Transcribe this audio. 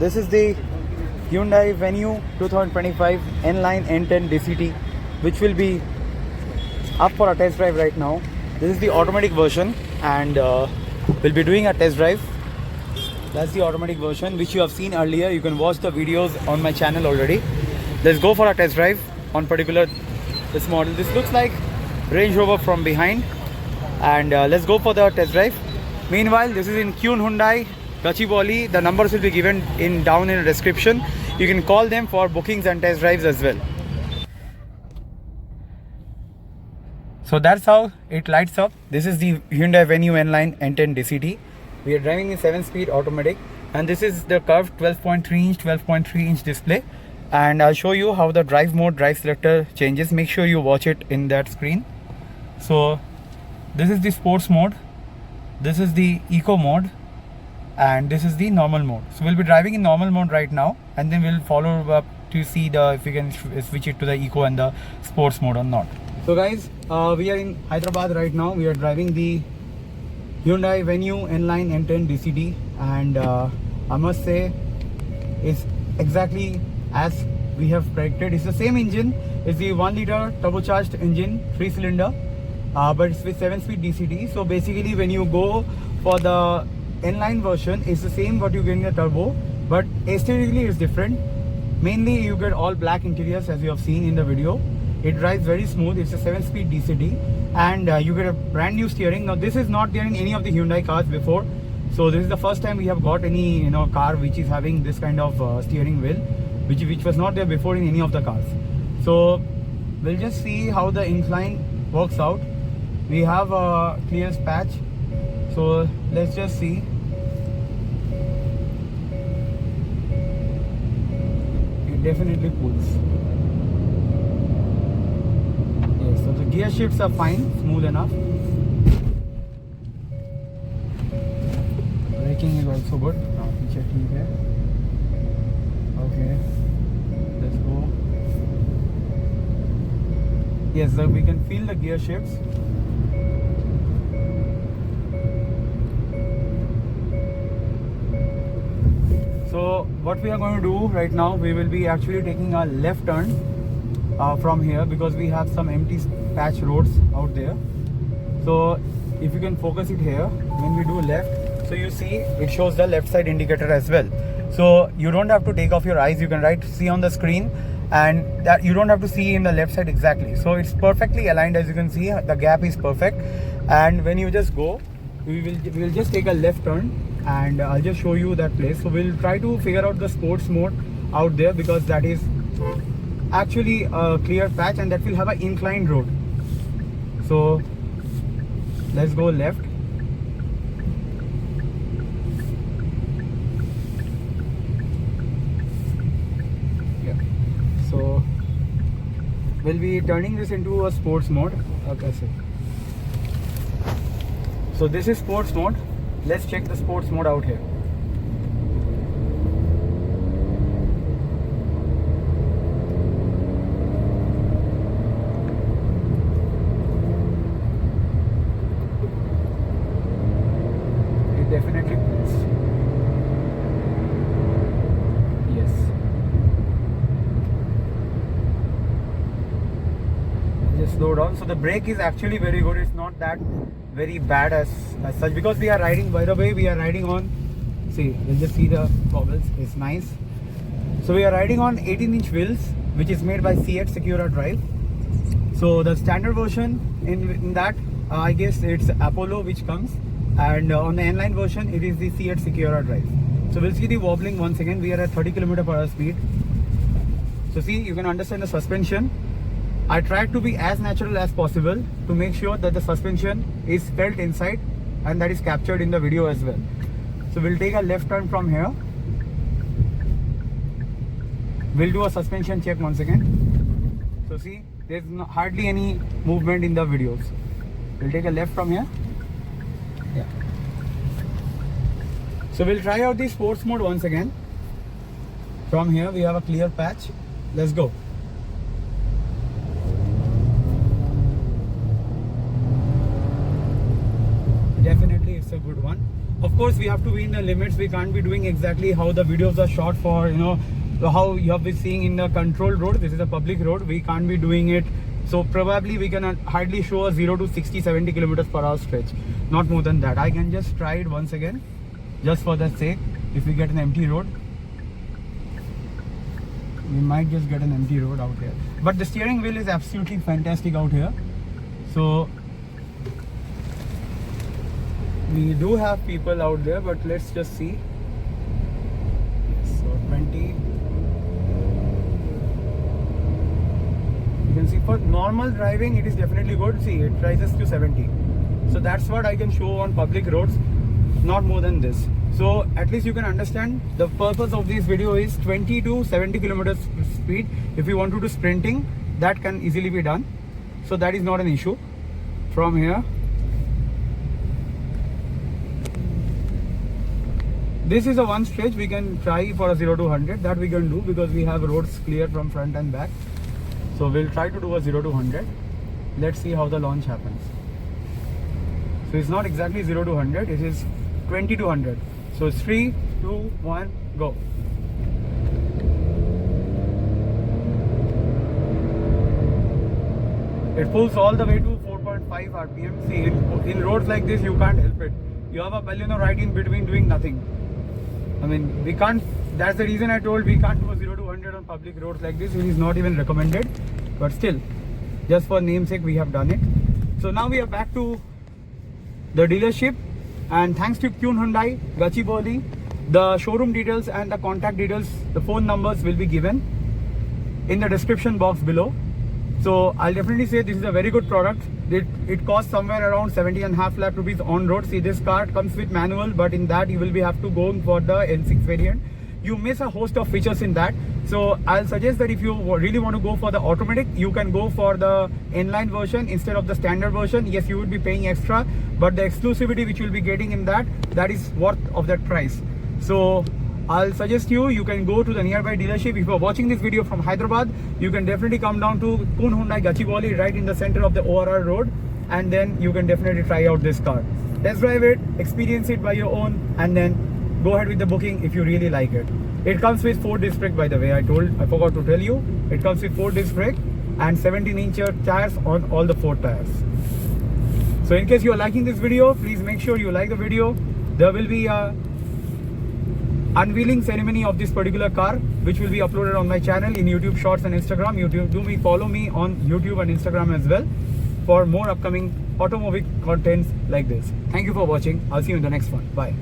This is the Hyundai Venue 2025 N-Line N10 DCT, which will be up for a test drive right now. This is the automatic version, and we'll be doing a test drive. That's the automatic version which you have seen earlier. You can watch the videos on my channel already. Let's go for a test drive on particular this model. This looks like Range Rover from behind, and let's go for the test drive. Meanwhile, this is in Kyun Hyundai, Gachibowli. The numbers will be given down in the description. You can call them for bookings and test drives as well. So that's how it lights up. This is the Hyundai Venue N-Line N10 DCT. We are driving in 7-speed automatic, and this is the curved 12.3-inch display. And I'll show you how the drive selector changes. Make sure you watch it in that screen. So this is the sports mode, this is the eco mode, and this is the normal mode. So we'll be driving in normal mode right now, and then we'll follow up to see if we can switch it to the eco and the sports mode or not. So guys, we are in Hyderabad right now. We are driving the Hyundai Venue N-Line N10 DCT, and I must say it's exactly as we have predicted. It's the same engine. It's the 1-liter turbocharged engine, 3-cylinder, but it's with 7-speed DCT. So basically, when you go for the N-Line version, it's the same what you get in the turbo, but aesthetically it's different. Mainly, you get all black interiors as you have seen in the video. It drives very smooth. It's a 7-speed DCT, and you get a brand new steering. Now this is not there in any of the Hyundai cars before, so this is the first time we have got any car which is having this kind of steering wheel, which was not there before in any of the cars. So we'll just see how the incline works out. We have a clear patch, so let's just see. It definitely pulls. So the gear shifts are fine, smooth enough. Braking is also good. Okay, let's go. Yes, so we can feel the gear shifts. So what we are going to do right now, we will be actually taking a left turn from here, because we have some empty patch roads out there. So if you can focus it here, when we do left, so you see it shows the left side indicator as well. So you don't have to take off your eyes. You can see on the screen, and that you don't have to see in the left side exactly. So it's perfectly aligned. As you can see, the gap is perfect. And when you just go, we will just take a left turn, and I'll just show you that place. So we'll try to figure out the sports mode out there, because that is actually a clear patch, and that will have an inclined road. So let's go left. Yeah. So we'll be turning this into a sports mode. Okay, so this is sports mode. Let's check the sports mode out here. Definitely pulls. Yes. Just slow down. So the brake is actually very good. It's not that very bad as such, because we are riding, by the way, we are riding on, see, we'll just see the bobbles. It's nice. So we are riding on 18-inch wheels, which is made by CEAT Secura Drive. So the standard version in that, I guess it's Apollo which comes. And on the N-Line version, it is the CEAT Secura Drive. So we'll see the wobbling once again. We are at 30 km/h speed. So see, you can understand the suspension. I tried to be as natural as possible to make sure that the suspension is felt inside, and that is captured in the video as well. So we'll take a left turn from here. We'll do a suspension check once again. So see, there's hardly any movement in the videos. We'll take a left from here. Yeah. So we'll try out the sports mode once again. From here we have a clear patch. Let's go. Definitely it's a good one. of course we have to be in the limits. We can't be doing exactly how the videos are shot for, you know, how you have been seeing in the controlled road. This is a public road, we can't be doing it. So probably we can hardly show a 0 to 60-70 kilometers per hour stretch, not more than that. I can just try it once again, just for the sake. If we get an empty road, we might just get an empty road out here. But the steering wheel is absolutely fantastic out here. So we do have people out there, but let's just see. Yes, so 20. You can see for normal driving it is definitely good. See, it rises to 70. So that's what I can show on public roads, not more than this. So at least you can understand the purpose of this video is 20 to 70 kilometers speed. If you want to do sprinting, that can easily be done. So that is not an issue. From here, this is a one stretch we can try for a 0 to 100. That we can do because we have roads clear from front and back. So we'll try to do a 0 to 100. Let's see how the launch happens. So it's not exactly 0 to 100, it is 20 to 100. So it's 3, 2, 1, go. It pulls all the way to 4.5 RPM. See, in roads like this, you can't help it. You have a balloon right in between doing nothing. I mean, we can't, that's the reason I told we can't do a 0 to 100 on public roads like this. It is not even recommended. But still, just for namesake, we have done it. So now we are back to the dealership. And thanks to Kuhn Hyundai, Gachibowli, the showroom details and the contact details, the phone numbers will be given in the description box below. So I'll definitely say this is a very good product. It costs somewhere around 70.5 lakh rupees on road. See, this car comes with manual, but in that you will have to go for the N6 variant. You miss a host of features in that. So I'll suggest that if you really want to go for the automatic, you can go for the N-Line version instead of the standard version. Yes, you will be paying extra, but the exclusivity which you'll be getting in that is worth of that price. So I'll suggest you can go to the nearby dealership. If you're watching this video from Hyderabad, you can definitely come down to Kuhn Hyundai Gachibowli, right in the center of the ORR road, and then you can definitely try out this car. Test drive it, experience it by your own, and then go ahead with the booking if you really like it. It comes with 4-disc brake, by the way. I forgot to tell you. It comes with 4-disc brake and 17-inch tires on all the 4 tires. So in case you are liking this video, please make sure you like the video. There will be a unveiling ceremony of this particular car, which will be uploaded on my channel in YouTube Shorts and Instagram. Follow me on YouTube and Instagram as well for more upcoming automobile contents like this. Thank you for watching. I'll see you in the next one. Bye.